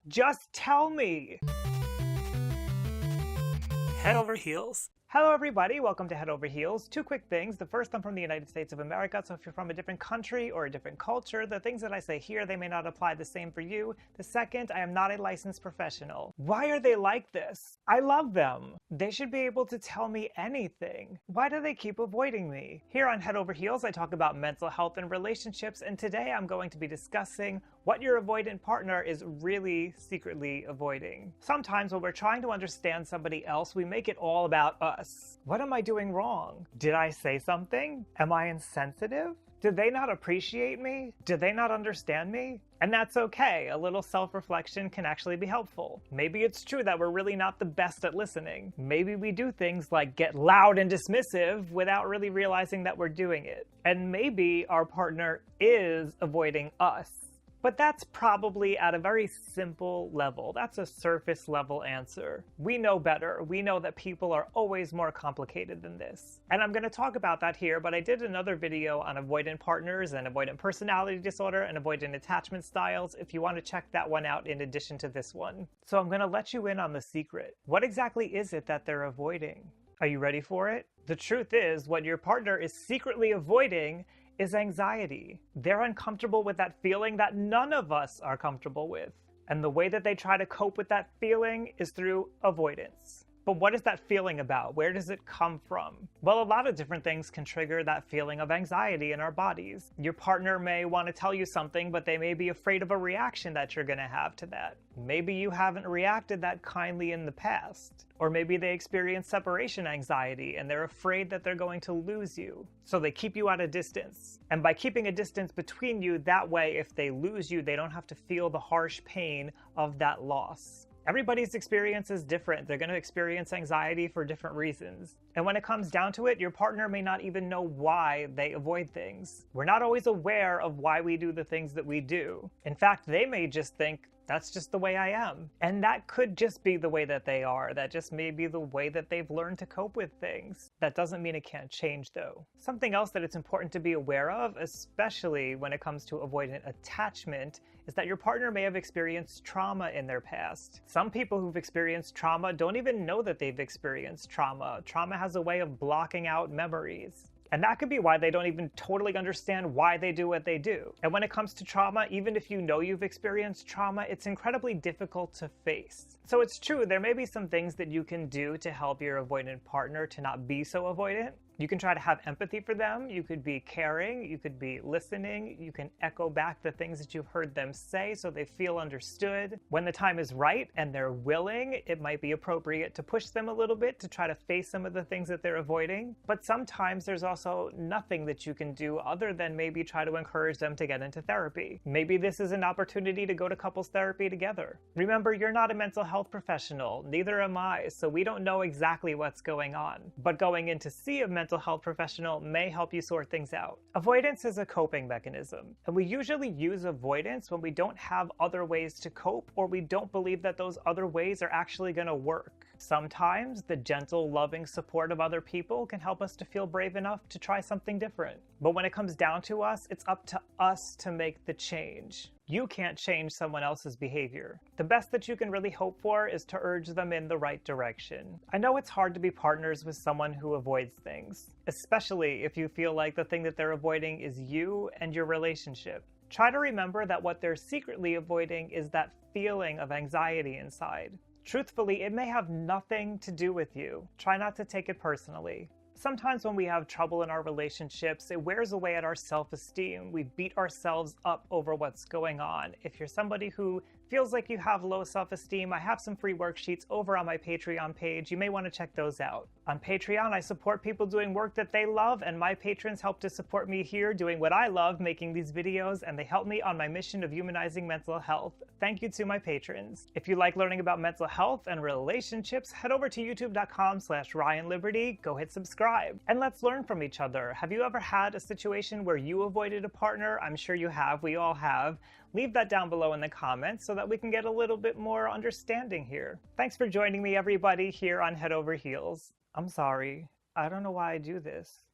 Just tell me! Head over heels. Hello everybody, welcome to Head Over Heels. Two quick things. The first, I'm from the United States of America, so if you're from a different country or a different culture, the things that I say here, they may not apply the same for you. The second, I am not a licensed professional. Why are they like this? I love them. They should be able to tell me anything. Why do they keep avoiding me? Here on Head Over Heels, I talk about mental health and relationships, and today I'm going to be discussing what your avoidant partner is really secretly avoiding. Sometimes when we're trying to understand somebody else, we make it all about us. What am I doing wrong? Did I say something? Am I insensitive? Did they not appreciate me? Did they not understand me? And that's okay. A little self-reflection can actually be helpful. Maybe it's true that we're really not the best at listening. Maybe we do things like get loud and dismissive without really realizing that we're doing it. And maybe our partner is avoiding us. But that's probably at a very simple level. That's a surface level answer. We know better. We know that people are always more complicated than this. And I'm going to talk about that here, but I did another video on avoidant partners and avoidant personality disorder and avoidant attachment styles if you want to check that one out in addition to this one. So I'm going to let you in on the secret. What exactly is it that they're avoiding? Are you ready for it? The truth is, what your partner is secretly avoiding is anxiety. They're uncomfortable with that feeling that none of us are comfortable with. And the way that they try to cope with that feeling is through avoidance. But what is that feeling about? Where does it come from? Well, a lot of different things can trigger that feeling of anxiety in our bodies. Your partner may want to tell you something, but they may be afraid of a reaction that you're going to have to that. Maybe you haven't reacted that kindly in the past. Or maybe they experience separation anxiety and they're afraid that they're going to lose you. So they keep you at a distance. And by keeping a distance between you, that way, if they lose you, they don't have to feel the harsh pain of that loss. Everybody's experience is different. They're going to experience anxiety for different reasons. And when it comes down to it, your partner may not even know why they avoid things. We're not always aware of why we do the things that we do. In fact, they may just think, that's just the way I am. And that could just be the way that they are. That just may be the way that they've learned to cope with things. That doesn't mean it can't change, though. Something else that it's important to be aware of, especially when it comes to avoidant attachment, is that your partner may have experienced trauma in their past. Some people who've experienced trauma don't even know that they've experienced trauma. Trauma has a way of blocking out memories. And that could be why they don't even totally understand why they do what they do. And when it comes to trauma, even if you know you've experienced trauma, it's incredibly difficult to face. So it's true, there may be some things that you can do to help your avoidant partner to not be so avoidant. You can try to have empathy for them, you could be caring, you could be listening, you can echo back the things that you've heard them say so they feel understood. When the time is right and they're willing, it might be appropriate to push them a little bit to try to face some of the things that they're avoiding. But sometimes there's also nothing that you can do other than maybe try to encourage them to get into therapy. Maybe this is an opportunity to go to couples therapy together. Remember, you're not a mental health professional, neither am I, so we don't know exactly what's going on. But going in to see a mental health professional may help you sort things out. Avoidance is a coping mechanism, and we usually use avoidance when we don't have other ways to cope or we don't believe that those other ways are actually going to work. Sometimes the gentle, loving support of other people can help us to feel brave enough to try something different. But when it comes down to us, it's up to us to make the change. You can't change someone else's behavior. The best that you can really hope for is to urge them in the right direction. I know it's hard to be partners with someone who avoids things, especially if you feel like the thing that they're avoiding is you and your relationship. Try to remember that what they're secretly avoiding is that feeling of anxiety inside. Truthfully, it may have nothing to do with you. Try not to take it personally. Sometimes when we have trouble in our relationships, it wears away at our self-esteem. We beat ourselves up over what's going on. If you're somebody who feels like you have low self-esteem, I have some free worksheets over on my Patreon page. You may want to check those out. On Patreon, I support people doing work that they love, and my patrons help to support me here doing what I love, making these videos, and they help me on my mission of humanizing mental health. Thank you to my patrons. If you like learning about mental health and relationships, head over to youtube.com/RyanLiberty, go hit subscribe, and let's learn from each other. Have you ever had a situation where you avoided a partner? I'm sure you have, we all have. Leave that down below in the comments so that we can get a little bit more understanding here. Thanks for joining me, everybody, here on Head Over Heels. I'm sorry, I don't know why I do this.